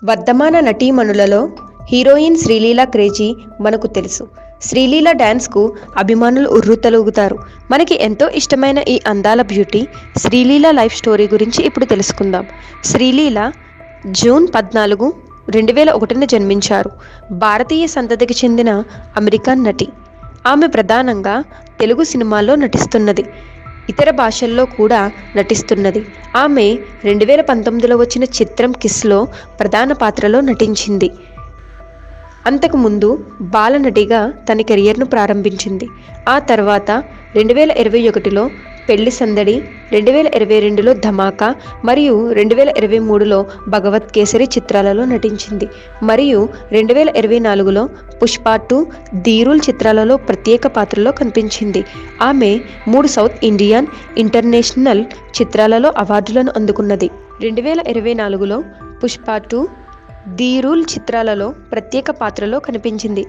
వర్ధమాన నటీమణులలో heroine Sreeleela crazy మనకు తెలుసు. శ్రీలీల డ్యాన్స్కు అభిమానులు ఉర్రూతలూగుతారు. మనకి ఎంతో ఇష్టమైన ఈ అందాల బ్యూటీ శ్రీలీల లైఫ్ స్టోరీ గురించి ఇప్పుడు తెలుసుకుందాం. శ్రీలీల జూన్ 14, 2001న జన్మించారు. భారతీయ సంతతికి చెందిన అమెరికన్ నటి. ఆమె ప్రధానంగా తెలుగు సినిమాల్లో నటిస్తున్నది. ఇతర భాషల్లో కూడా నటిస్తున్నది. ఆమె 2019లో వచ్చిన చిత్రం కిస్లో ప్రధాన పాత్రలో నటించింది. అంతకుముందు బాలనటిగా తన కెరియర్ను ప్రారంభించింది. ఆ తర్వాత 2021లో పెళ్లి సందడి, 2022లో ధమాకా మరియు 2023లో భగవత్ కేసరి చిత్రాలలో నటించింది. మరియు 2024లో పుష్ప 2, ధీరూల్ చిత్రాలలో ప్రత్యేక పాత్రలో కనిపించింది. ఆమె 3 సౌత్ ఇండియన్ ఇంటర్నేషనల్ చిత్రాలలో అవార్డులను అందుకున్నది. 2024లో పుష్ప 2, ధీరూల్ చిత్రాలలో ప్రత్యేక పాత్రలో కనిపించింది.